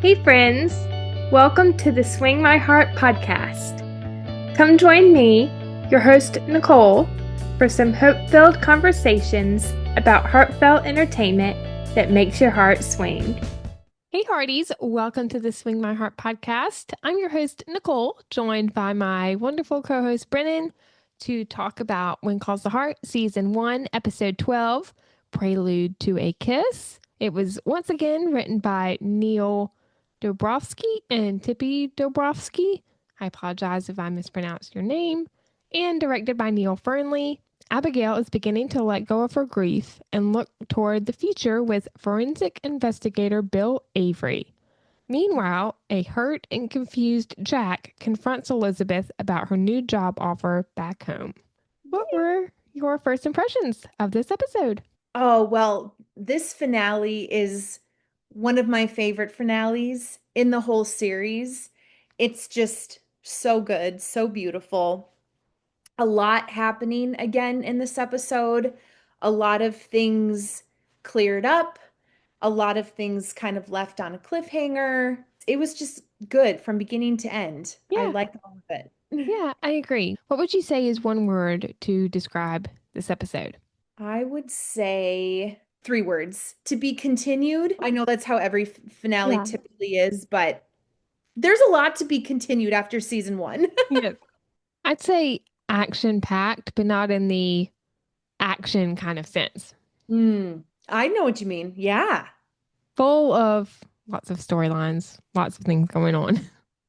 Hey, friends! Welcome to the Swing My Heart podcast. Come join me, your host, Nicole, for some hope-filled conversations about heartfelt entertainment that makes your heart swing. Hey, Hearties! Welcome to the Swing My Heart podcast. I'm your host, Nicole, joined by my wonderful co-host, Brennan, to talk about When Calls the Heart, Season 1, Episode 12, Prelude to a Kiss. It was once again written by Neil Dobrovsky and Tippy Dobrovsky. I apologize if I mispronounced your name. And directed by Neil Fernley. Abigail is beginning to let go of her grief and look toward the future with forensic investigator Bill Avery. Meanwhile, a hurt and confused Jack confronts Elizabeth about her new job offer back home. What were your first impressions of this episode? Oh, well, this finale is one of my favorite finales in the whole series. It's just so good, so beautiful. A lot happening again in this episode. A lot of things cleared up, a lot of things kind of left on a cliffhanger. It was just good from beginning to end. I Yeah, liked all of it. yeah, I agree. What would you say is one word to describe this episode? I would say three words. To be continued. I know that's how every finale Yeah. typically is, but there's a lot to be continued after season one. Yes. I'd say action packed, but not in the action kind of sense. I know what you mean. Yeah. Full of lots of storylines, lots of things going on.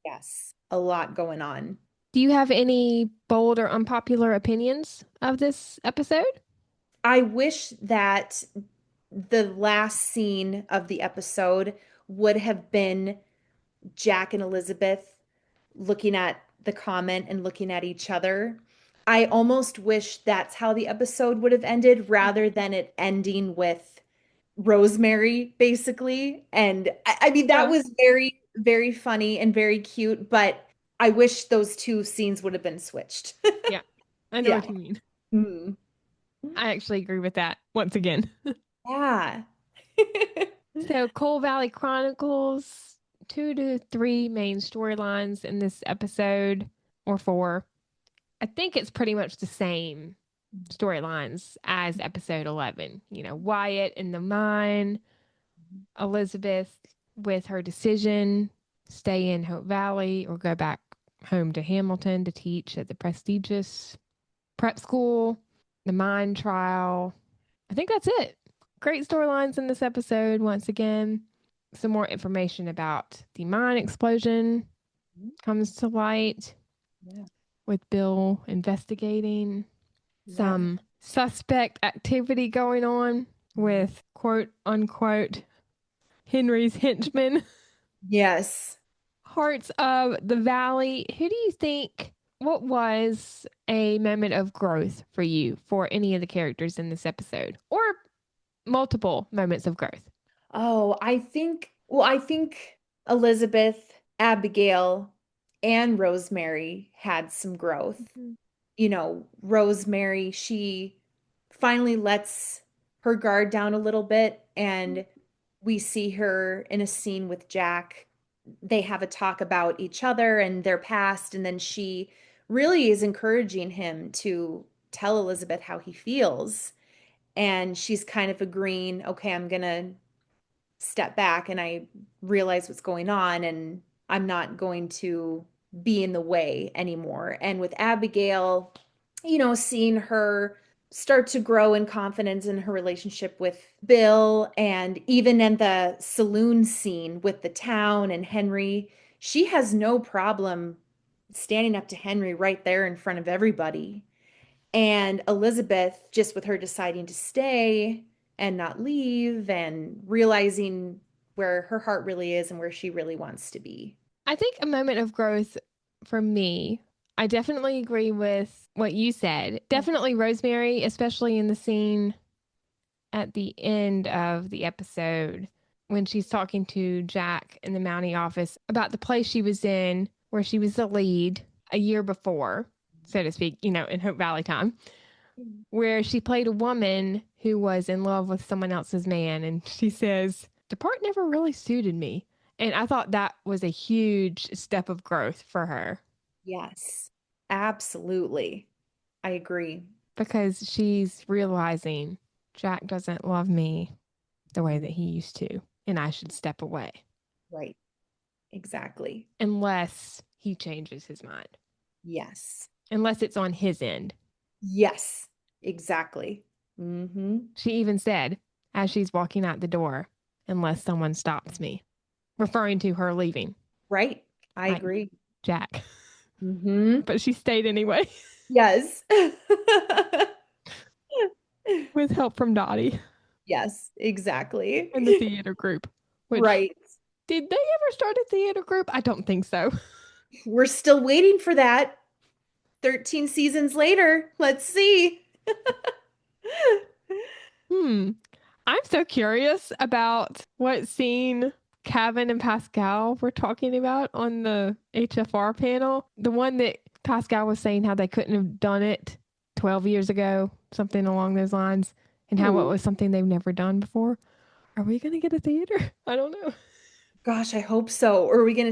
Yes. A lot going on. Do you have any bold or unpopular opinions of this episode? I wish that the last scene of the episode would have been Jack and Elizabeth looking at the comment and looking at each other. I almost wish that's how the episode would have ended rather than it ending with Rosemary, basically. And I mean, that Yeah. was very, very funny and very cute, but I wish those two scenes would have been switched. Yeah, I know Yeah. what you mean. Mm. I actually agree with that once again. Yeah. So, Coal Valley Chronicles, 2 to 3 main storylines in this episode, or four. I think it's pretty much the same storylines as episode 11. You know, Wyatt in the mine, Elizabeth with her decision, stay in Hope Valley or go back home to Hamilton to teach at the prestigious prep school, the mine trial. I think that's it. Great storylines in this episode. Once again, some more information about the mine explosion comes to light Yeah. with Bill investigating Yeah. some suspect activity going on with quote unquote Henry's henchmen. Yes. Hearts of the Valley. Who do you think? What was a moment of growth for you for any of the characters in this episode, or multiple moments of growth? Oh, I think Elizabeth, Abigail, and Rosemary had some growth. Mhm. Rosemary, she finally lets her guard down a little bit, and we see her in a scene with Jack. They have a talk about each other and their past, and then she really is encouraging him to tell Elizabeth how he feels. And she's kind of agreeing, okay, I'm gonna step back and I realize what's going on and I'm not going to be in the way anymore. And with Abigail, seeing her start to grow in confidence in her relationship with Bill and even in the saloon scene with the town and Henry, she has no problem standing up to Henry right there in front of everybody. And Elizabeth, just with her deciding to stay and not leave and realizing where her heart really is and where she really wants to be. I think a moment of growth for me, I definitely agree with what you said. Definitely Rosemary, especially in the scene at the end of the episode when she's talking to Jack in the Mountie office about the place she was in where she was the lead a year before, so to speak, in Hope Valley time, where she played a woman who was in love with someone else's man. And she says, the part never really suited me. And I thought that was a huge step of growth for her Yes, absolutely. I agree. because she's realizing Jack doesn't love me the way that Mhm. he used to, and I should step away Right. Exactly. unless he changes his mind, Yes. unless it's on his end. Yes. Exactly. Mm-hmm. She even said, as she's walking out the door, unless someone stops me, referring to her leaving, Right. I like agree. Jack. Mm-hmm. But she stayed anyway Yes. with help from Dottie Yes, exactly. and the theater group, which Right. did they ever start a theater group? I don't think so. We're still waiting for that 13 seasons later. Let's see. Hmm. I'm so curious about what scene Kevin and Pascal were talking about on the HFR panel. The one that Pascal was saying how they couldn't have done it 12 years ago, something along those lines, and how it Ooh, was something they've never done before. Are we going to get a theater? I don't know. gosh, I hope so. Or are we gonna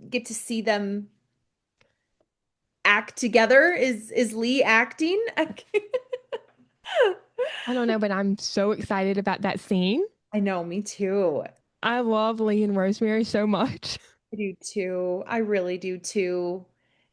get to see them act together? Is Lee acting? I don't know, but I'm so excited about that scene. I know, me too. I love Lee and Rosemary so much. I do too. I really do too.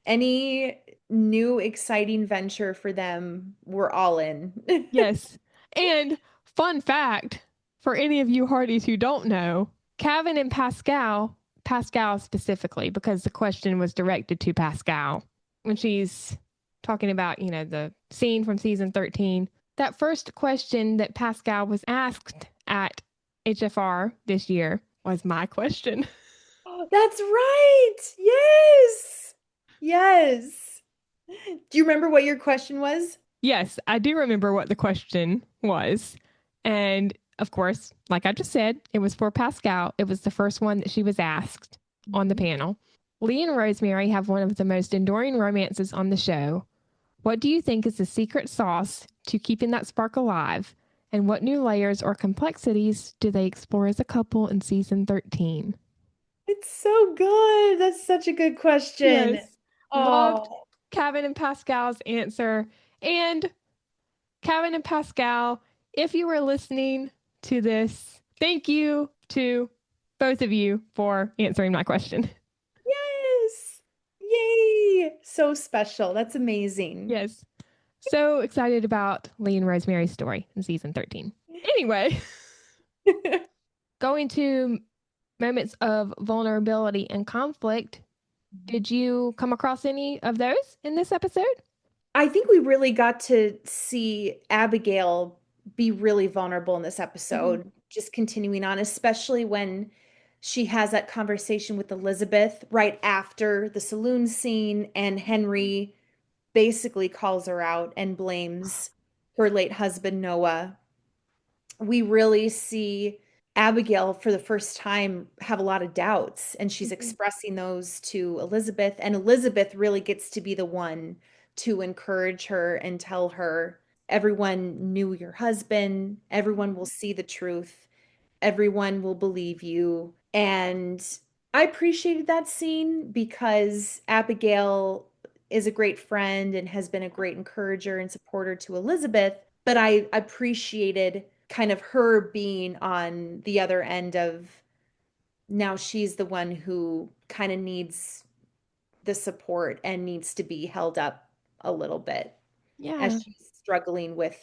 Any new exciting venture for them, we're all in. Yes. And fun fact for any of you Hardys who don't know, Kevin and Pascal, Pascal specifically, because the question was directed to Pascal when she's talking about, the scene from season 13. That first question that Pascal was asked at HFR this year was my question. That's right. Yes. Yes. Do you remember what your question was? Yes, I do remember what the question was. And of course, like I just said, it was for Pascal. It was the first one that she was asked on the Mhm. panel. Lee and Rosemary have one of the most enduring romances on the show. What do you think is the secret sauce to keeping that spark alive? And what new layers or complexities do they explore as a couple in season 13? It's so good. That's such a good question. Yes, loved Oh, Kevin and Pascal's answer. And Kevin and Pascal, if you were listening to this, thank you to both of you for answering my question. yes. Yay. So special. That's amazing. Yes. So excited about Lee and Rosemary's story in season 13. Anyway, going to moments of vulnerability and conflict, did you come across any of those in this episode? I think we really got to see Abigail be really vulnerable in this Mm-hmm. episode, just continuing on, especially when she has that conversation with Elizabeth right after the saloon scene, and Henry basically calls her out and blames her late husband, Noah. We really see Abigail for the first time have a lot of doubts, and she's Mm-hmm. expressing those to Elizabeth, and Elizabeth really gets to be the one to encourage her and tell her everyone knew your husband, everyone will see the truth, everyone will believe you. And I appreciated that scene because Abigail is a great friend and has been a great encourager and supporter to Elizabeth. But I appreciated kind of her being on the other end of now she's the one who kind of needs the support and needs to be held up a little bit as Yeah. she's struggling with,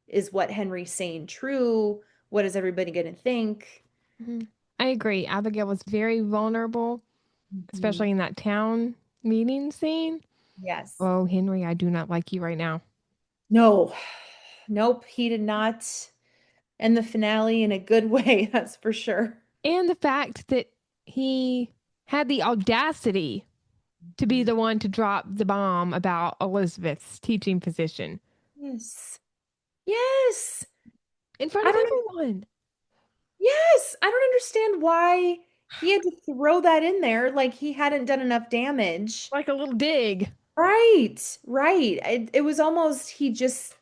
is what Henry's saying true? What is everybody going to think? Mm-hmm. I agree. Abigail was very vulnerable, Mhm. especially in that town meeting scene. Yes. Oh, Henry, I do not like you right now. No. Nope, he did not end the finale in a good way, that's for sure. And the fact that he had the audacity to be Mhm. the one to drop the bomb about Elizabeth's teaching position Yes. Yes. in front I of don't everyone. yes, I don't understand why he had to throw that in there like he hadn't done enough damage. Like a little dig. Right, right. It was almost he just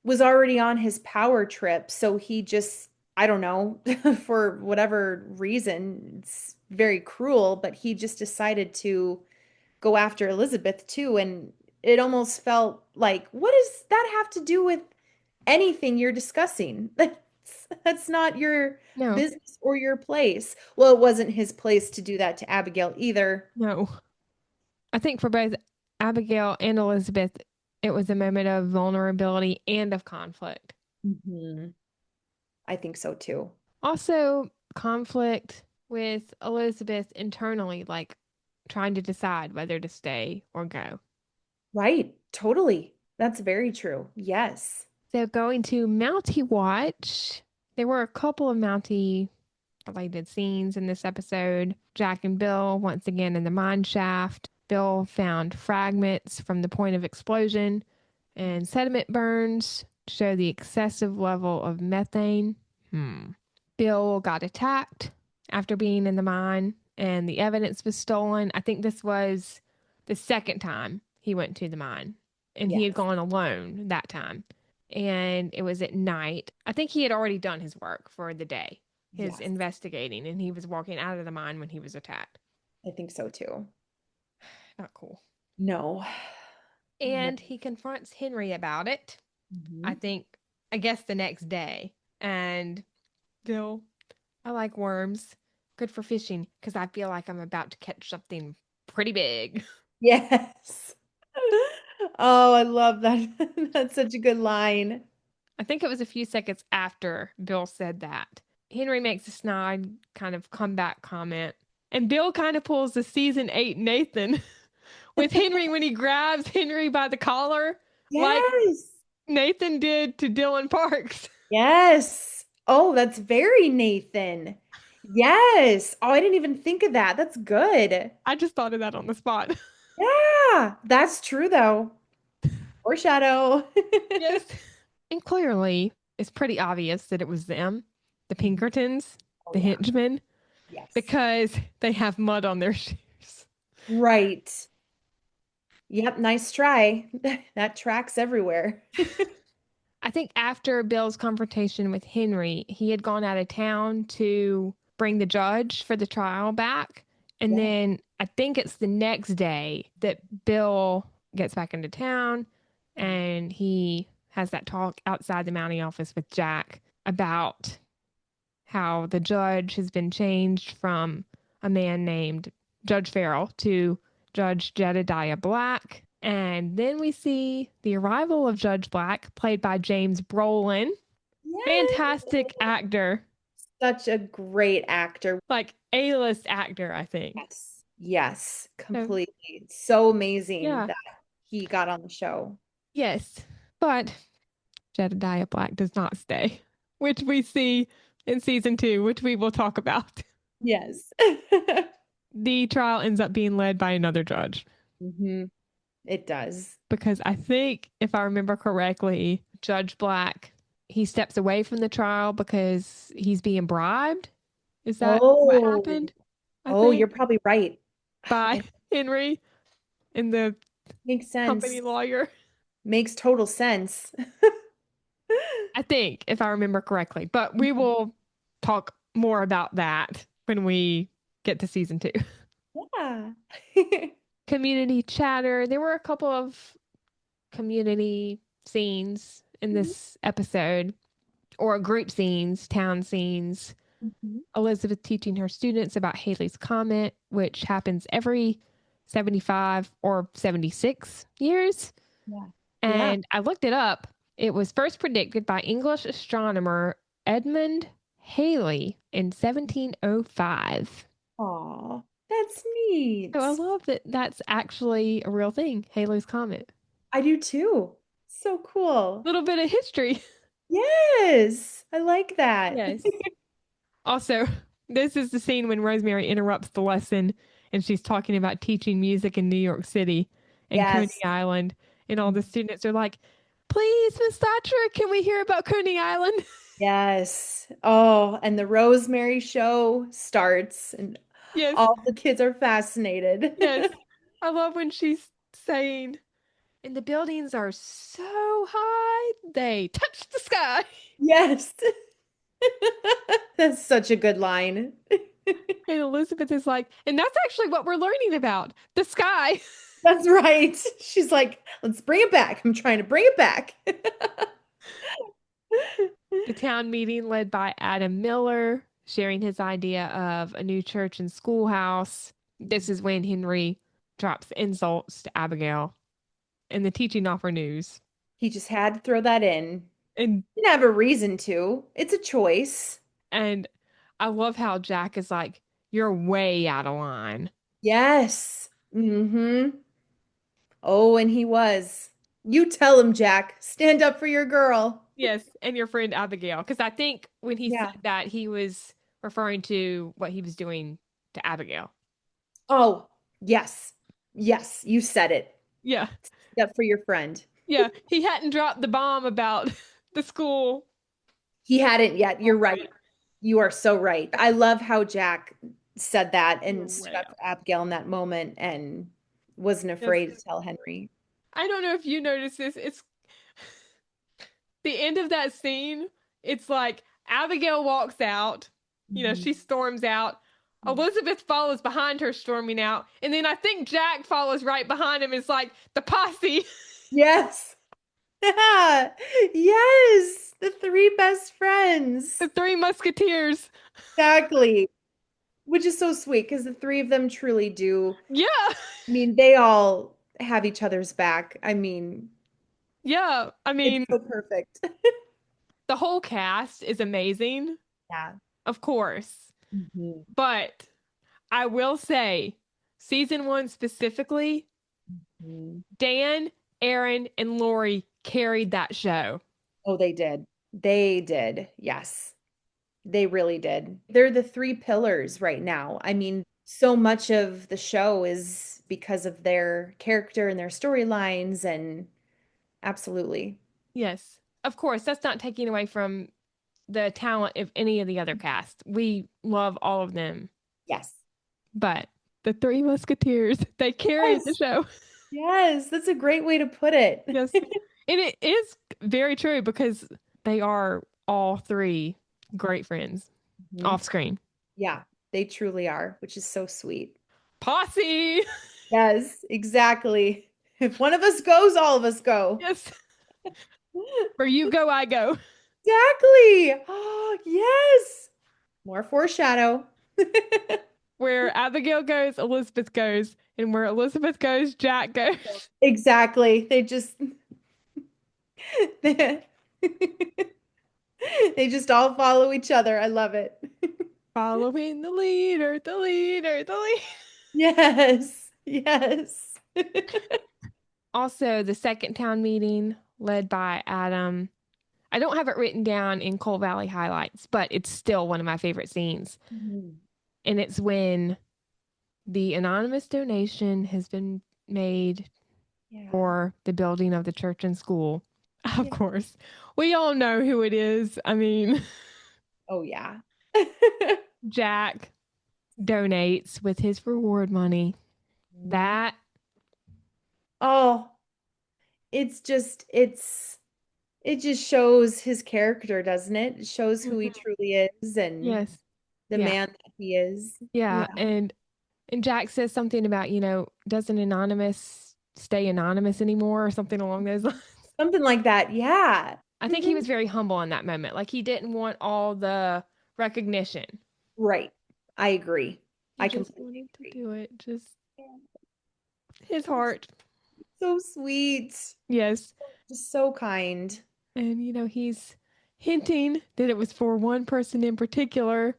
was already on his power trip, so he just I don't know, for whatever reason, it's very cruel, but he just decided to go after Elizabeth too. And it almost felt like, what does that have to do with anything you're discussing? That's not your No, business or your place. Well, it wasn't his place to do that to Abigail either. no. I think for both Abigail and Elizabeth, it was a moment of vulnerability and of conflict. Mhm. I think so too. Also, conflict with Elizabeth internally, like trying to decide whether to stay or go. Right. Totally. That's very true. Yes. So, going to Mountie Watch, there were a couple of Mountie related scenes in this episode. Jack and Bill, once again in the mine shaft. Bill found fragments from the point of explosion and sediment burns show the excessive level of methane. Bill got attacked after being in the mine and the evidence was stolen. I think this was the second time he went to the mine and he had Yes. gone alone that time. And it was at night. I think he had already done his work for the day, his Yes. investigating, and he was walking out of the mine when he was attacked. I think so too. Not cool. No. No. And he confronts Henry about it. I Mhm. think, I guess the next day. And Bill, I like worms. Good for fishing because I feel like I'm about to catch something pretty big. Yes. Oh, I love that. That's such a good line. I think it was a few seconds after Bill said that. Henry makes a snide kind of comeback comment. And Bill kind of pulls the season 8 Nathan with Henry when he grabs Henry by the collar, like Yes. Nathan did to Dylan Parks. Yes. Oh, that's very Nathan. Yes. Oh, I didn't even think of that. That's good. I just thought of that on the spot. Yeah, that's true though. Foreshadow. Yes. And clearly, it's pretty obvious that it was them, the Pinkertons, Oh the yeah. henchmen, Yes. because they have mud on their shoes. Right. Yep, nice try. That tracks everywhere. I think after Bill's confrontation with Henry, he had gone out of town to bring the judge for the trial back. And Yeah. then I think it's the next day that Bill gets back into town and he has that talk outside the Mountie office with Jack about how the judge has been changed from a man named Judge Farrell to Judge Jedediah Black. And then we see the arrival of Judge Black, played by James Brolin. Yes. Fantastic actor, Such a great actor. like A-list actor, I think. Yes. Yes, So, completely. So amazing yeah, that he got on the show. yes. But Jedediah Black does not stay, which we see in season 2, which we will talk about. Yes. The trial ends up being led by another judge. hmm It does. Because I think, if I remember correctly, Judge Black, he steps away from the trial because he's being bribed. Is that what Oh, happened? I oh, you're think probably right. by It Henry and the makes sense. company lawyer. Makes total sense. I think, if I remember correctly. But we will talk more about that when we get to season 2. Yeah. Community chatter. There were a couple of community scenes in this episode, or group scenes, town scenes. Mhm. Elizabeth teaching her students about Halley's Comet, which happens every 75 or 76 years. Yeah. Yeah. And I looked it up. It was first predicted by English astronomer Edmund Halley in 1705. Aw, that's neat. So I love that that's actually a real thing, Halley's Comet. I do too. So cool. Little bit of history. Yes, I like that. Yes. Also, this is the scene when Rosemary interrupts the lesson and she's talking about teaching music in New York City and Coney Yes. Island. And all the students are like, please, Miss Thatcher, can we hear about Coney Island? Yes. Oh, and the Rosemary show starts, and Yes, all the kids are fascinated. yes. I love when she's saying, and the buildings are so high, they touch the sky. Yes. That's such a good line. And Elizabeth is like, and that's actually what we're learning about the sky. That's right. She's like, let's bring it back. I'm trying to bring it back. The town meeting led by Adam Miller, sharing his idea of a new church and schoolhouse. This is when Henry drops insults to Abigail and the teaching offer news. He just had to throw that in. And Didn't have a reason to. It's a choice. and I love how Jack is like, you're way out of line. Yes. Mm-hmm. Oh, and he was. You tell him, Jack. Stand up for your girl. Yes, and your friend Abigail. Because I think when he Yeah. said that, he was referring to what he was doing to Abigail. Oh, yes. Yes, you said it. Yeah. Stand up for your friend. Yeah. He hadn't dropped the bomb about the school. He hadn't yet. You're right. You are so right. I love how Jack said that You're and stood way up for Abigail in that moment and wasn't afraid to tell Henry. I don't know if you noticed this. It's the end of that scene. It's like Abigail walks out, she storms out. Elizabeth follows behind her, storming out. And then I think Jack follows right behind him. It's like the posse. Yes. Yeah. Yes. The three best friends. The three musketeers. Exactly. Which is so sweet because the three of them truly do. Yeah. I mean, they all have each other's back. I mean, Yeah. I mean, it's so perfect. the whole cast is amazing, Yeah. of course. Mhm. But I will say, season 1 specifically, Mhm. Dan, Aaron, and Lori carried that show. Oh, they did. They did. Yes. They really did. They're the three pillars right now. I mean, so much of the show is because of their character and their storylines, and absolutely. Yes. Of course, that's not taking away from the talent of any of the other cast. We love all of them. Yes. But the three musketeers, they carried the Yes. show. Yes, that's a great way to put it. Yes. And it is very true because they are all three great friends Mhm. off screen. Yeah, they truly are, which is so sweet. Posse. Yes, exactly. If one of us goes, all of us go. Yes. Where you go, I go. Exactly. Oh, yes. More foreshadow. Where Abigail goes, Elizabeth goes. And where Elizabeth goes, Jack goes. Exactly. They just they, they just all follow each other. I love it. Following the leader, the leader, the leader. Yes. Yes. Also, the second town meeting led by Adam. I don't have it written down in Coal Valley highlights, but it's still one of my favorite scenes. Mhm. And it's when the anonymous donation has been made Yeah. for the building of the church and school. Of Yeah. course, we all know who it is. I mean, Oh, yeah. Jack donates with his reward money. That, Oh, it just shows his character, doesn't it? It shows who he truly is and yes. the Yeah. man that he is. Yeah. And Jack says something about, doesn't Anonymous stay anonymous anymore or something along those lines. Something like that. Yeah. I think he was very humble in that moment. Like he didn't want all the recognition. Right. I agree. He I just completely wanted to agree. do it. Just his heart. So sweet. Yes. Just so kind. And, he's hinting that it was for one person in particular,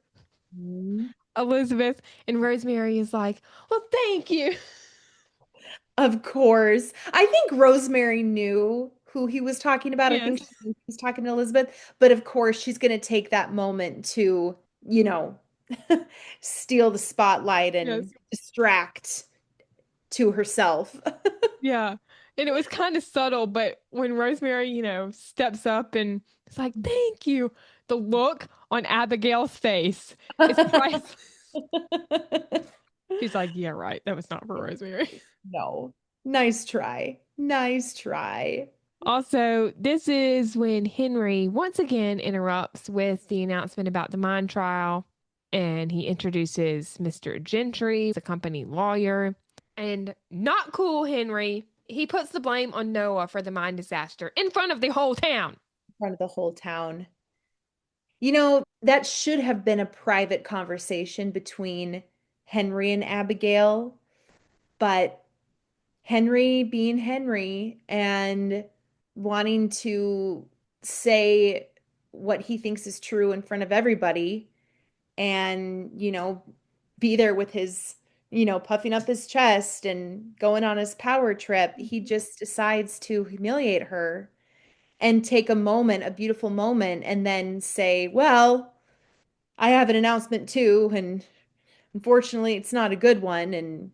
Mhm. Elizabeth. And Rosemary is like, well, thank you. Of course. I think Rosemary knew who he was talking about. I think Yes. she was talking to Elizabeth, but of course she's going to take that moment to, steal the spotlight and Yes. distract to herself. Yeah. And it was kind of subtle, but when Rosemary, steps up and it's like, thank you, the look on Abigail's face is priceless. She's like, yeah, right. That was not for Rosemary. No. Nice try. Nice try. Also, this is when Henry once again interrupts with the announcement about the mine trial, and he introduces Mr. Gentry, the company lawyer. And not cool, Henry. He puts the blame on Noah for the mine disaster in front of the whole town. In front of the whole town. That should have been a private conversation between Henry and Abigail, but Henry being Henry and wanting to say what he thinks is true in front of everybody and, be there with his, puffing up his chest and going on his power trip, he just decides to humiliate her and take a moment, a beautiful moment, and then say, well, I have an announcement too, and unfortunately, it's not a good one. And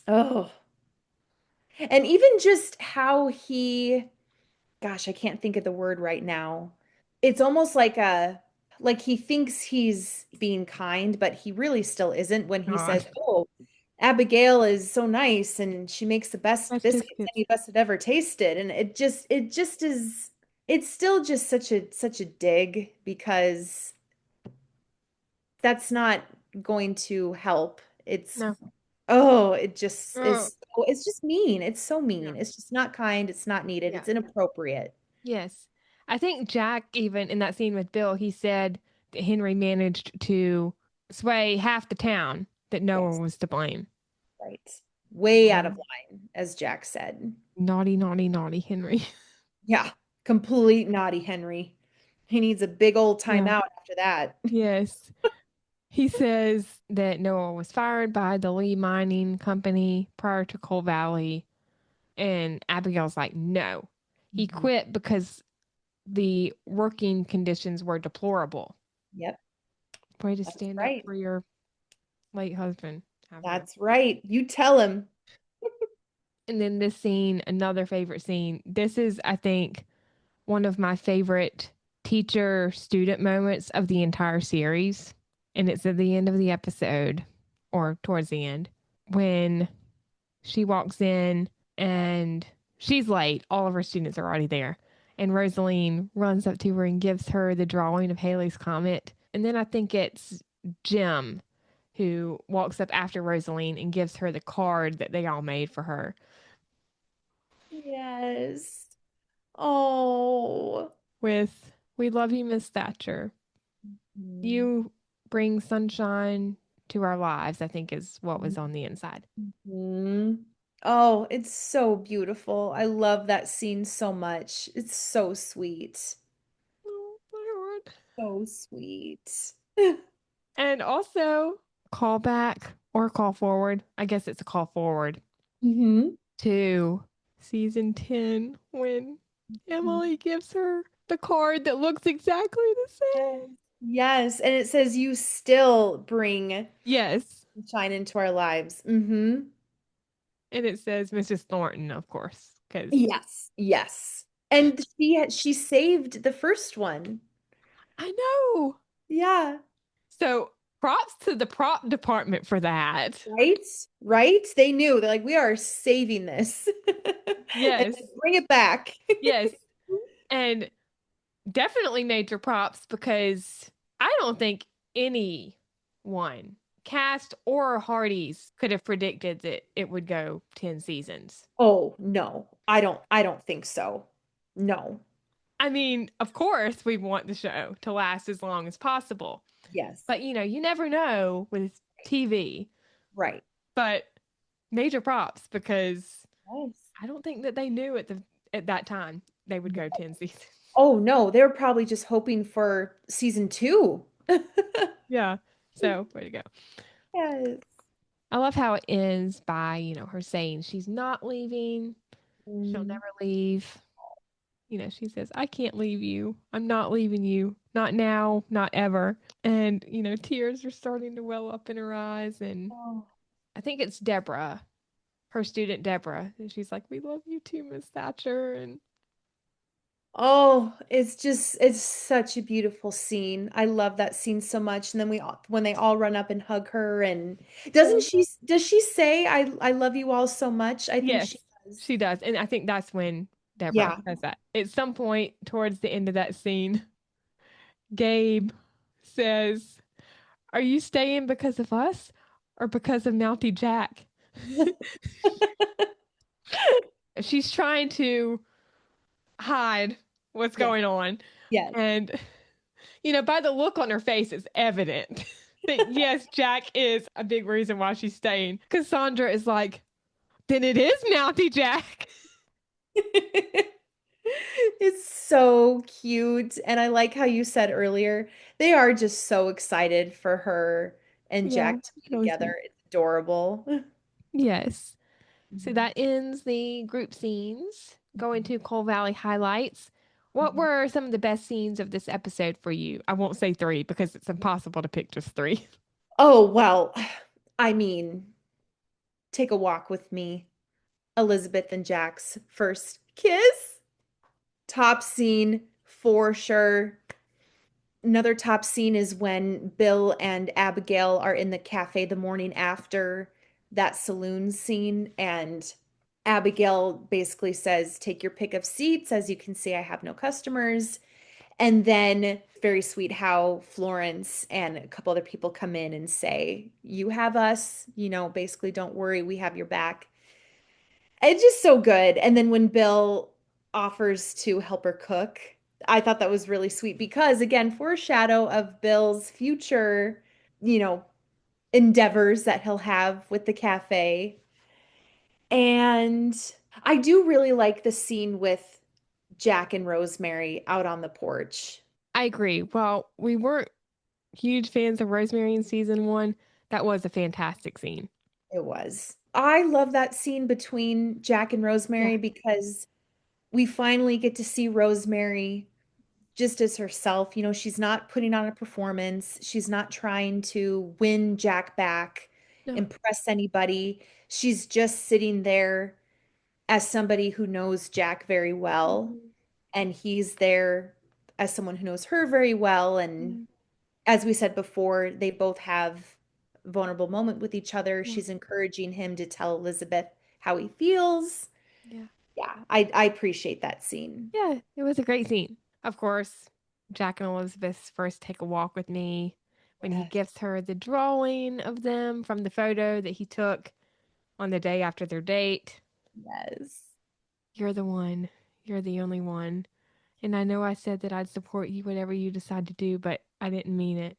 oh, and even just how gosh, I can't think of the word right now. It's almost like he thinks he's being kind, but he really still isn't when he says, God. "Oh, Abigail is so nice and she makes the best That's biscuits biscuits. any of us have ever tasted." And it just is it's still just such a dig because that's not going to help. It's No. oh, it just Oh, is it's just mean. It's so yeah. mean. It's just not kind. It's not needed. Yeah. It's inappropriate. Yes. I think Jack, even in that scene with Bill, he said that Henry managed to sway half the town that Noah Yes, was to blame. right. Way out of Um, line, as Jack said. Naughty, naughty, naughty Henry. Yeah, complete naughty Henry. He needs a big old Yeah. timeout after that. Yes. He says that Noah was fired by the Lee Mining Company prior to Coal Valley. And Abigail's like, no. He Mhm. quit because the working conditions were deplorable. Yep, Way to that's stand up right. for your late husband, Abigail. That's right. You tell him. And then this scene, another favorite scene. This is, I think, one of my favorite teacher student moments of the entire series. And it's at the end of the episode, or towards the end, when she walks in and she's late. All of her students are already there. And Rosaline runs up to her and gives her the drawing of Haley's Comet. And then I think it's Jim who walks up after Rosaline and gives her the card that they all made for her Yes. Oh. with, "We love you, Miss Thatcher. You bring sunshine to our lives," I think is what was on the inside. Mhm. Oh, it's so beautiful. I love that scene so much. It's so sweet. Oh, my heart. So sweet. And also, call back or call forward. I guess it's a call forward hmm to season 10 when Emily gives her the card that looks exactly the Yes. same. Yes, and it says you still bring Yes. shine into our lives. Hmm And it says Mrs. Thornton, of course, because Yes. Yes. And she saved the first one. I know. Yeah. So props to the prop department for that. Right? Right? They knew. They're like, we are saving this. And Yes. then bring it back. Yes. And definitely major props because I don't think anyone, cast or Hardy's, could have predicted that it would go 10 seasons. Oh, no. I don't think so. No. I mean, of course, we want the show to last as long as possible. Yes. But you never know with TV. Right. But major props because Yes. I don't think that they knew at that time they would go 10 seasons. Oh no, they're probably just hoping for season two. Yeah. So, way to go. Yes. I love how it ends by, her saying she's not leaving. She'll Mm. never leave. She says, "I can't leave you. I'm not leaving you. Not now, not ever." And, tears are starting to well up in her eyes. And Oh. I think it's Deborah, her student Deborah. And she's like, "We love you too, Miss Thatcher." And Oh, it's such a beautiful scene. I love that scene so much. And then when they all run up and hug her and does she say I love you all so much? I think yes, she does. she does. And I think that's when Deborah Yeah. says that. At some point towards the end of that scene, Gabe says, "Are you staying because of us or because of Mountie Jack?" She's trying to hide what's Yeah. going on. Yes. And, by the look on her face, it's evident that, yes, Jack is a big reason why she's staying. Cassandra is like, then it is Mountie Jack. It's so cute. And I like how you said earlier, they are just so excited for her and Yeah, Jack to be really together. sweet. It's adorable. Yes. So Mhm. that ends the group scenes. Going to Coal Valley highlights. What Mhm. were some of the best scenes of this episode for you? I won't say three because it's impossible to pick just three. Oh, well, I mean, take a walk with me. Elizabeth and Jack's first kiss. Top scene for sure. Another top scene is when Bill and Abigail are in the cafe the morning after that saloon scene, and Abigail basically says, "Take your pick of seats. As you can see, I have no customers." And then, very sweet how Florence and a couple other people come in and say, "You have us, basically, don't worry, we have your back." It's just so good. And then when Bill offers to help her cook, I thought that was really sweet because, again, foreshadow of Bill's future, you know, endeavors that he'll have with the cafe. And I do really like the scene with Jack and Rosemary out on the porch. I agree. Well, we weren't huge fans of Rosemary in season one. That was a fantastic scene. It was. I love that scene between Jack and Yeah. Rosemary because we finally get to see Rosemary just as herself. She's not putting on a performance. She's not trying to win Jack back, No. impress anybody. She's just sitting there as somebody who knows Jack very well, Mhm. and he's there as someone who knows her very well. And Mhm. as we said before, they both have a vulnerable moment with each other. Yeah. She's encouraging him to tell Elizabeth how he feels. Yeah. Yeah, I appreciate that scene. Yeah. It was a great scene. Of course, Jack and Elizabeth's first take a walk with me when he Yes. gives her the drawing of them from the photo that he took on the day after their date. Yes. You're the one. You're the only one. And I know I said that I'd support you whatever you decide to do, but I didn't mean it.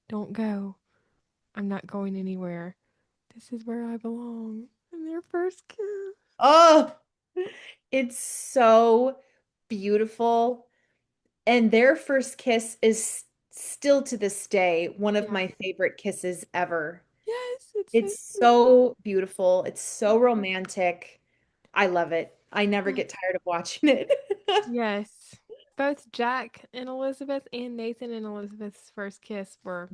Don't go. I'm not going anywhere. This is where I belong. And their first kiss. Oh, it's so beautiful. And their first kiss is still to this day one of Yeah. my favorite kisses ever. Yes, it's so It's sweet. so beautiful. It's so romantic. I love it. I never Yeah. get tired of watching it. Yes. Both Jack and Elizabeth and Nathan and Elizabeth's first kiss were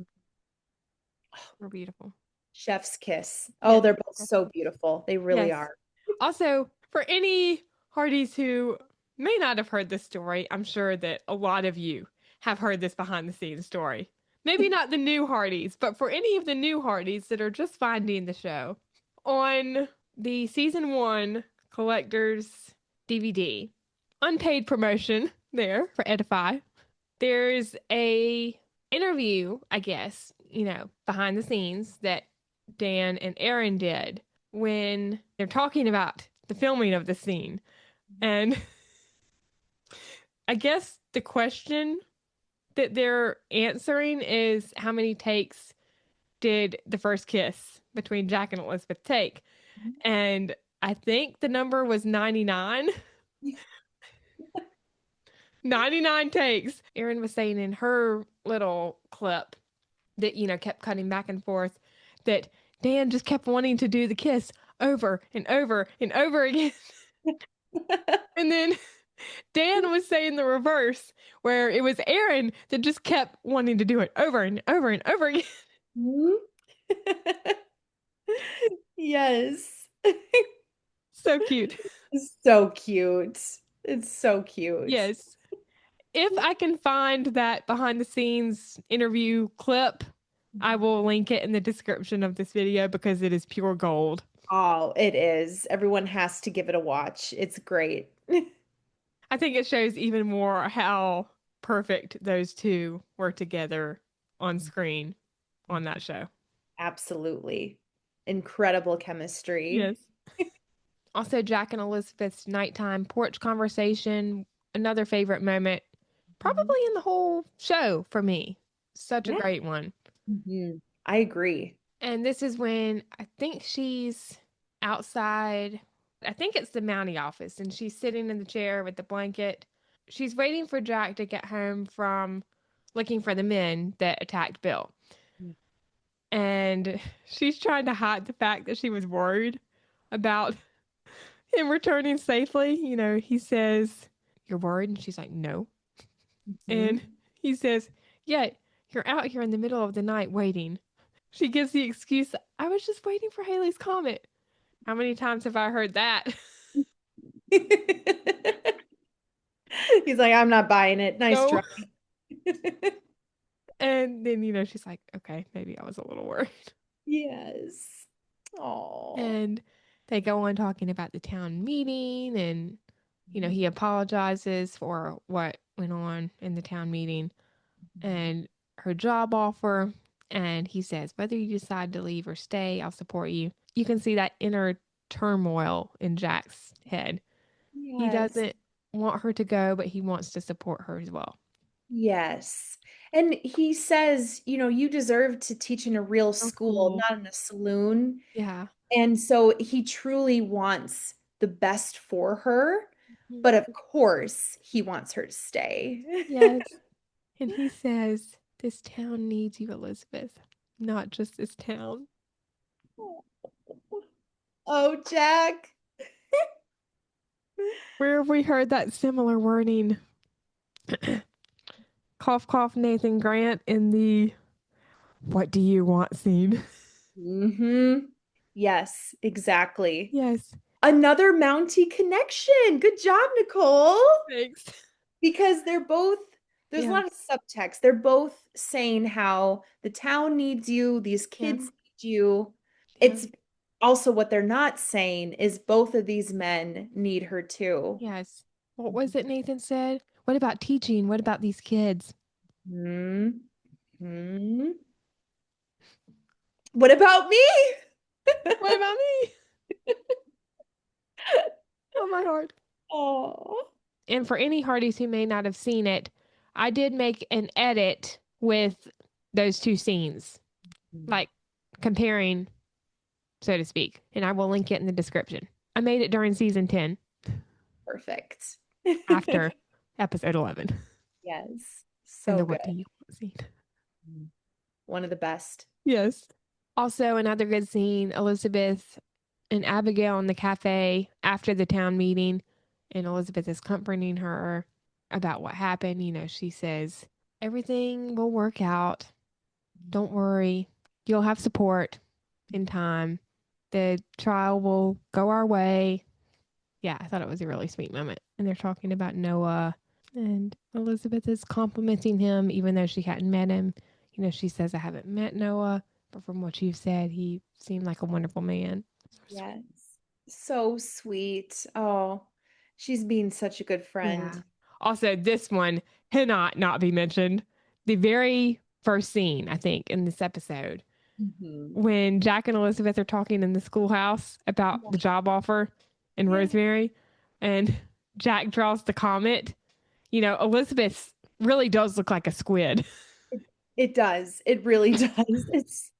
beautiful. Chef's kiss. Oh, Yes. they're both so beautiful. They really Yes. are. Also, for any Hardys who may not have heard this story, I'm sure that a lot of you have heard this behind the scenes story. Maybe not the new Hardys, but for any of the new Hardys that are just finding the show, on the season one collector's DVD, unpaid promotion there for Edify, there's a interview, I guess, behind the scenes that Dan and Aaron did when they're talking about the filming of the scene. And I guess the question that they're answering is how many takes did the first kiss between Jack and Elizabeth take? And I think the number was 99. 99 takes. Erin was saying in her little clip that, kept cutting back and forth, that Dan just kept wanting to do the kiss over and over and over again. And then Dan was saying the reverse, where it was Erin that just kept wanting to do it over and over and over again. Mhm. Yes. So cute. It's so cute. It's so cute. Yes. If I can find that behind the scenes interview clip, I will link it in the description of this video because it is pure gold. Oh, it is. Everyone has to give it a watch. It's great. I think it shows even more how perfect those two were together on screen on that show. Absolutely. Incredible chemistry. Yes. Also, Jack and Elizabeth's nighttime porch conversation, another favorite moment, probably in the whole show for me. Such a Yeah. great one. I agree. And this is when I think she's outside. I think it's the Mountie office, and she's sitting in the chair with the blanket. She's waiting for Jack to get home from looking for the men that attacked Bill. And she's trying to hide the fact that she was worried about him returning safely. You know, he says, "You're worried?" And she's like, "No." And he says, "Yeah, you're out here in the middle of the night waiting." She gives the excuse, "I was just waiting for Haley's comet." How many times have I heard that? He's like, I'm not buying it. Nice No. try. And then, you know, she's like, okay, maybe I was a little worried. Yes. Oh. And they go on talking about the town meeting, and, you know, he apologizes for what went on in the town meeting and her job offer. And he says, whether you decide to leave or stay, I'll support you. You can see that inner turmoil in Jack's head. He Yes. doesn't want her to go, but he wants to support her as well. Yes. And he says, you know, you deserve to teach in a real school, Cool. not in a saloon. Yeah. And so he truly wants the best for her, but of course he wants her to stay. Yes. And he says, this town needs you, Elizabeth, not just this town. Oh, Jack. Where have we heard that similar wording? Cough, cough, Nathan Grant in the "What do you want" scene. Yes, exactly. Yes. Another Mountie connection. Good job, Nicole. Thanks. Because they're both, there's a lot of subtext. They're both saying how the town needs you, these kids need you. It's also what they're not saying is both of these men need her too. Yes. What was it Nathan said? What about teaching? What about these kids? What about me? What about me? Oh, my heart. Oh. And for any Hardys who may not have seen it, I did make an edit with those two scenes, like comparing, so to speak, and I will link it in the description. I made it during season 10. Perfect. After episode 11. Yes. So and the good. What Do You Want scene. One of the best. Yes. Also, another good scene, Elizabeth and Abigail in the cafe after the town meeting, and Elizabeth is comforting her about what happened. You know, she says, everything will work out. Don't worry. You'll have support in time. The trial will go our way. Yeah, I thought it was a really sweet moment. And they're talking about Noah, and Elizabeth is complimenting him, even though she hadn't met him. You know, she says, I haven't met Noah, but from what you've said, he seemed like a wonderful man. Yes. So sweet. Oh, she's being such a good friend. Yeah. Also, this one cannot not be mentioned. The very first scene, I think, in this episode, when Jack and Elizabeth are talking in the schoolhouse about the job offer and Rosemary, and Jack draws the comet. You know, Elizabeth really does look like a squid. It does. It really does. It's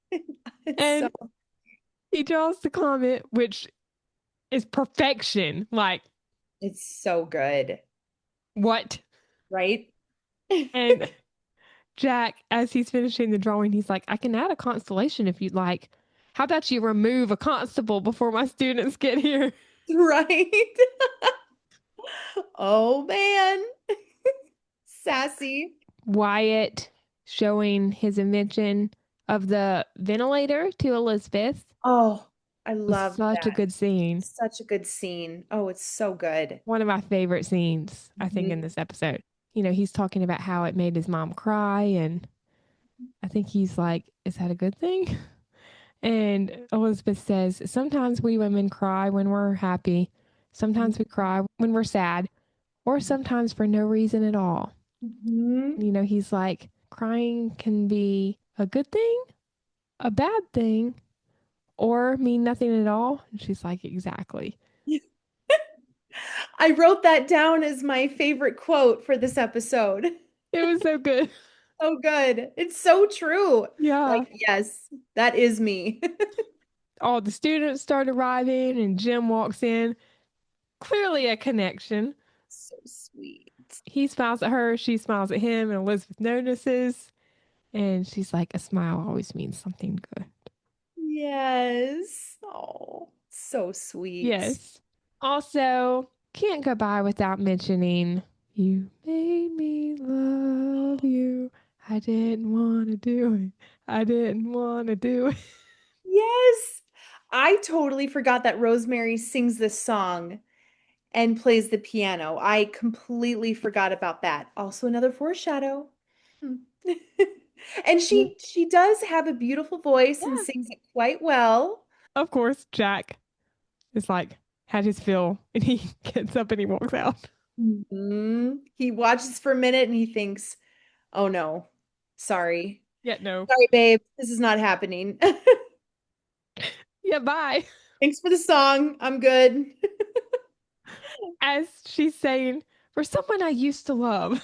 and so... he draws the comet, which is perfection. Like, it's so good. What? Right? And Jack, as he's finishing the drawing, he's like, I can add a constellation if you'd like. How about you remove a constable before my students get here? Right? Oh, man. Sassy. Wyatt showing his invention of the ventilator to Elizabeth. Oh, I love such that. a good scene. Such a good scene. Oh, it's so good. One of my favorite scenes, I think, in this episode. You know, he's talking about how it made his mom cry, and I think he's like, is that a good thing? And Elizabeth says, sometimes we women cry when we're happy. Sometimes we cry when we're sad. or sometimes for no reason at all. Mhm. You know, he's like, crying can be a good thing, a bad thing, or mean nothing at all. And she's like, exactly. I wrote that down as my favorite quote for this episode. It was so good. So good. It's so true. Yeah. Like, yes, that is me. All the students start arriving, and Jim walks in. Clearly a connection. So sweet. He smiles at her, she smiles at him, and Elizabeth notices. And she's like, a smile always means something good. Yes. Oh, so sweet. Yes. Also, can't go by without mentioning, you made me love you. I didn't want to do it. I didn't want to do it. Yes. I totally forgot that Rosemary sings this song and plays the piano. I completely forgot about that. Also another foreshadow. Hmm. And Yeah. she does have a beautiful voice and Yeah. sings it quite well. Of course, Jack is like, had his fill, and he gets up and he walks out. He watches for a minute and he thinks, "Oh no. Sorry. Yeah, no. Sorry, babe. This is not happening." Yeah, bye. Thanks for the song. I'm good. As she's saying, for someone I used to love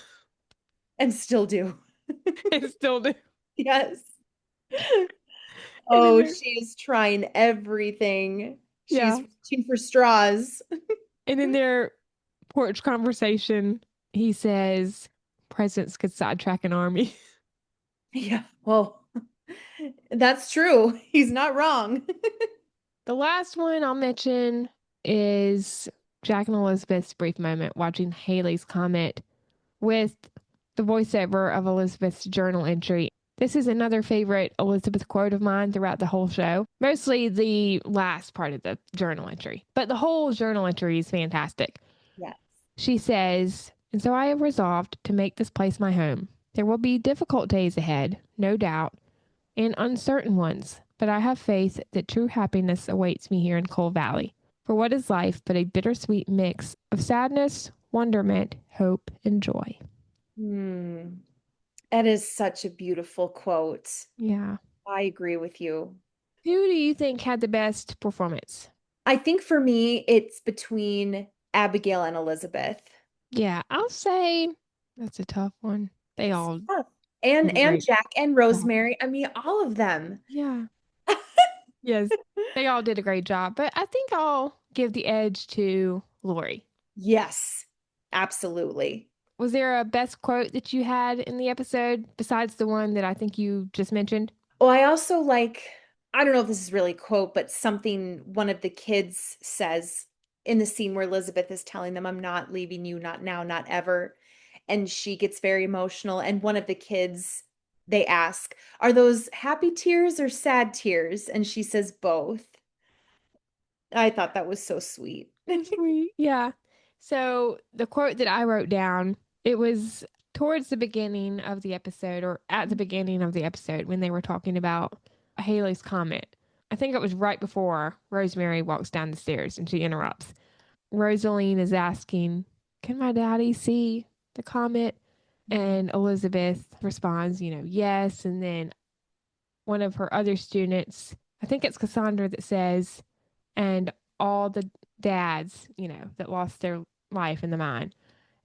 And still do. and still do. Yes. And then Oh, she is trying everything. She's yeah. reaching for straws. And in their porch conversation, he says, presidents could sidetrack an army. Yeah. Well, that's true. He's not wrong. The last one I'll mention is Jack and Elizabeth's brief moment watching Haley's Comet with the voiceover of Elizabeth's journal entry. This is another favorite Elizabeth quote of mine throughout the whole show. Mostly the last part of the journal entry, but the whole journal entry is fantastic. Yes. She says, and so I have resolved to make this place my home. There will be difficult days ahead, no doubt, and uncertain ones, but I have faith that true happiness awaits me here in Coal Valley. For what is life but a bittersweet mix of sadness, wonderment, hope, and joy? Hmm. That is such a beautiful quote. Yeah. I agree with you. Who do you think had the best performance? I think for me, it's between Abigail and Elizabeth. Yeah, I'll say that's a tough one. They It's all tough. did a And great Jack and job. Rosemary. I mean, all of them. Yeah. Yes. They all did a great job, but I think I'll give the edge to Lori. Yes, absolutely. Was there a best quote that you had in the episode besides the one that I think you just mentioned? Oh, I also like, I don't know if this is really a quote, but something one of the kids says in the scene where Elizabeth is telling them, "I'm not leaving you, not now, not ever." And she gets very emotional. And one of the kids, they ask, "Are those happy tears or sad tears?" And she says, "Both." I thought that was so sweet. Sweet. Yeah. So the quote that I wrote down, it was towards the beginning of the episode or at the beginning of the episode when they were talking about Haley's Comet. I think it was right before Rosemary walks down the stairs and she interrupts. Rosaline is asking, can my daddy see the comet? And Elizabeth responds, yes. And then one of her other students, I think it's Cassandra, that says, and all the dads, that lost their life in the mine.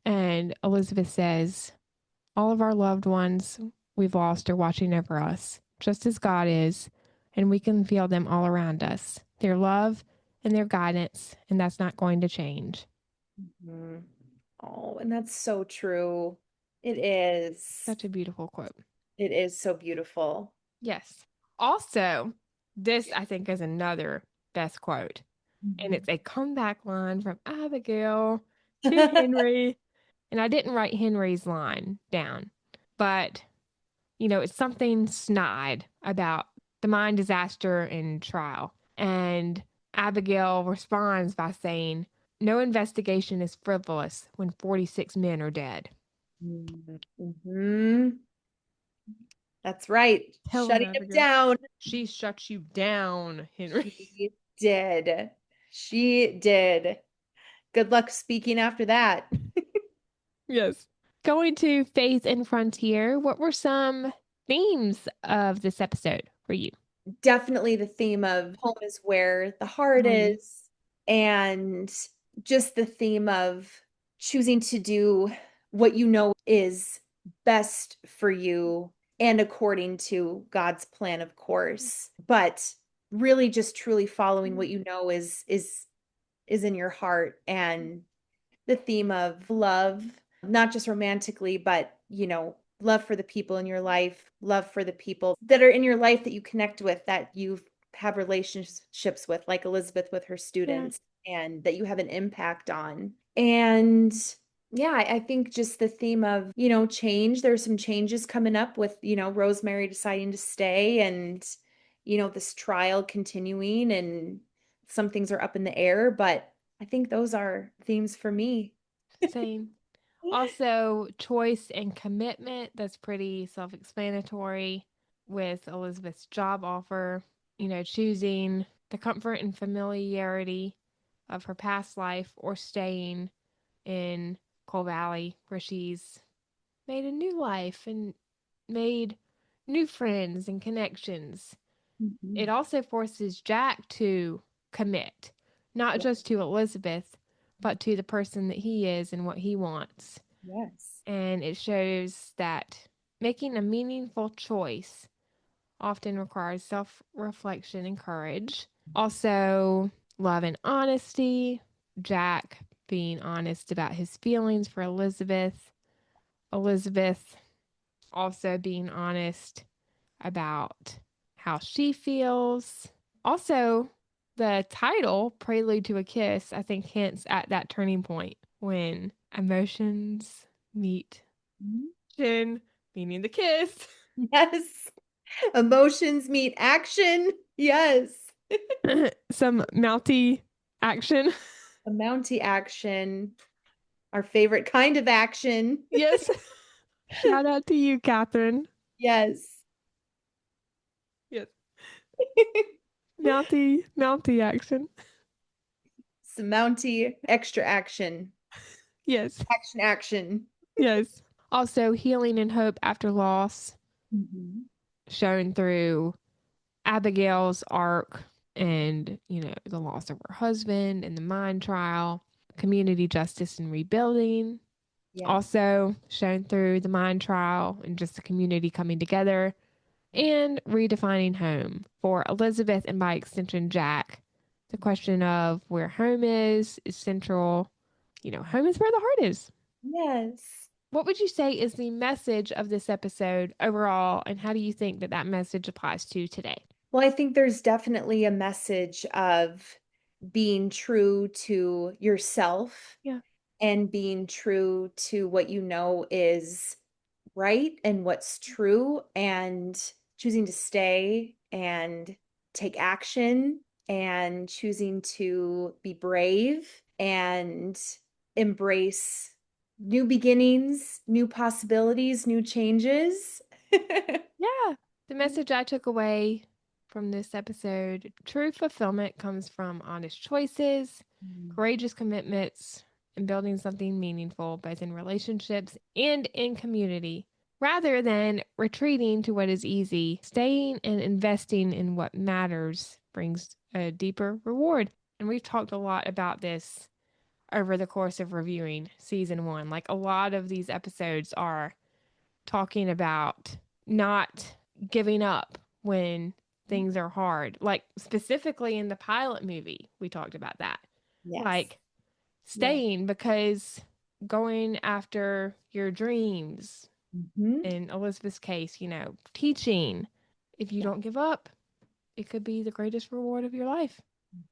And Elizabeth says, all of our loved ones we've lost are watching over us, just as God is, and we can feel them all around us, their love and their guidance, and that's not going to change. Mhm. Oh, and that's so true. It is. Such a beautiful quote. It is so beautiful. Yes. Also, this I think is another best quote. And it's a comeback line from Abigail to Henry. And I didn't write Henry's line down, but it's something snide about the mine disaster and trial. And Abigail responds by saying, no investigation is frivolous when 46 men are dead. Mm-hmm. That's right. Tell him, Shutting him Abigail. down. She shuts you down, Henry. She did. She did. Good luck speaking after that. Yes. Going to Faith and Frontier, what were some themes of this episode for you? Definitely the theme of home is where the heart is, and just the theme of choosing to do what you know is best for you and according to God's plan, of course, but really just truly following what you know is in your heart, and the theme of love, not just romantically, but, love for the people in your life, love for the people that are in your life that you connect with, that you have relationships with, like Elizabeth with her Yeah. students, and that you have an impact on. And yeah, I think just the theme of, change. There's some changes coming up with, Rosemary deciding to stay, and, this trial continuing, and some things are up in the air, but I think those are themes for me. Same. Also, choice and commitment. That's pretty self explanatory with Elizabeth's job offer. Choosing the comfort and familiarity of her past life or staying in Coal Valley where she's made a new life and made new friends and connections. It Mhm. also forces Jack to commit, not Yeah. just to Elizabeth, but to the person that he is and what he wants. Yes. And it shows that making a meaningful choice often requires self reflection and courage. Also, love and honesty. Jack being honest about his feelings for Elizabeth. Elizabeth also being honest about how she feels. Also, the title, Prelude to a Kiss, I think hints at that turning point when emotions meet Mhm. action, meaning the kiss. Yes. Emotions meet action. Yes. Some mouthy action. A Mountie action, our favorite kind of action. Yes. Shout out to you, Catherine. Yes. Yes. Mouthy action. Some Mountie extra action. Yes. Action, action. Yes. Also, healing and hope after loss, Mhm. shown through Abigail's arc and, the loss of her husband and the mine trial, community justice and rebuilding, Yes. also shown through the mine trial and just the community coming together, and redefining home for Elizabeth and by extension, Jack. The question of where home is central. Home is where the heart is. Yes. What would you say is the message of this episode overall, and how do you think that that message applies to today? Well, I think there's definitely a message of being true to yourself Yeah. and being true to what you know is right and what's true, and choosing to stay and take action, and choosing to be brave and embrace new beginnings, new possibilities, new changes. Yeah. The message I took away from this episode, true fulfillment comes from honest choices, courageous commitments, and building something meaningful, both in relationships and in community. Rather than retreating to what is easy, staying and investing in what matters brings a deeper reward. And we've talked a lot about this over the course of reviewing season one. Like a lot of these episodes are talking about not giving up when things are hard. Like specifically in the pilot movie, we talked about that. Yes. Like Yeah. staying because going after your dreams. Mhm. In Elizabeth's case, teaching. If you Yeah. don't give up, it could be the greatest reward of your life.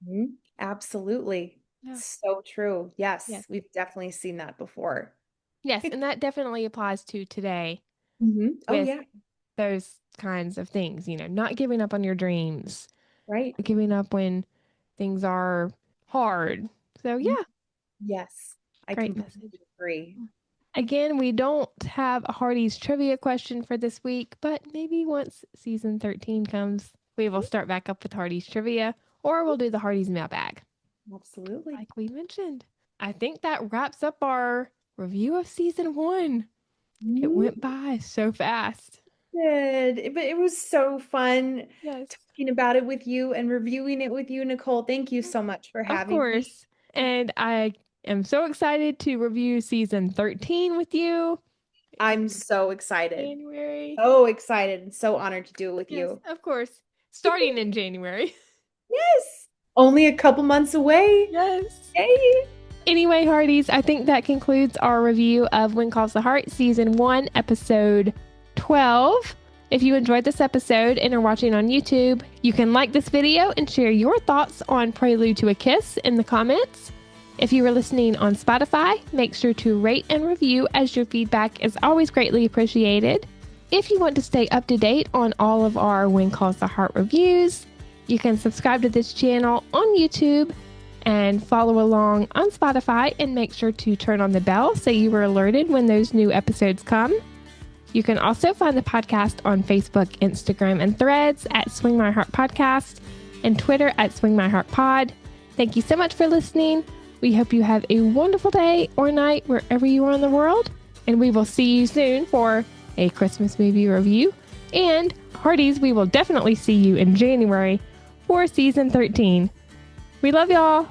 Mhm. Absolutely. Yeah. So true. Yes. Yes, we've definitely seen that before. Yes. And that definitely applies to today Mhm. Oh, with yeah. those kinds of things, not giving up on your dreams, Right. giving up when things are hard. So, Mhm. yeah, Yes, I great message. completely agree. Again, we don't have a Hardy's trivia question for this week, but maybe once season 13 comes, we will start back up with Hardy's trivia, or we'll do the Hardy's mailbag, Absolutely. like we mentioned. I think that wraps up our review of season 1. It went by so fast. But it was so fun Yes. talking about it with you and reviewing it with you, Nicole. Thank you so much for Of having me. course. And I am so excited to review season 13 with you. I'm so excited. January. So excited and so honored to do it with Yes, you. of course. Starting in January. Yes. Only a couple months away. Yes. Yay. Anyway, Hearties, I think that concludes our review of When Calls the Heart, Season 1, Episode 12. If you enjoyed this episode and are watching on YouTube, you can like this video and share your thoughts on Prelude to a Kiss in the comments. If you are listening on Spotify, make sure to rate and review, as your feedback is always greatly appreciated. If you want to stay up to date on all of our When Calls the Heart reviews, you can subscribe to this channel on YouTube and follow along on Spotify, and make sure to turn on the bell so you are alerted when those new episodes come. You can also find the podcast on Facebook, Instagram, and Threads at Swing My Heart Podcast, and Twitter at Swing My Heart Pod. Thank you so much for listening. We hope you have a wonderful day or night wherever you are in the world, and we will see you soon for a Christmas movie review. And Hearties, we will definitely see you in January for season 13. We love y'all.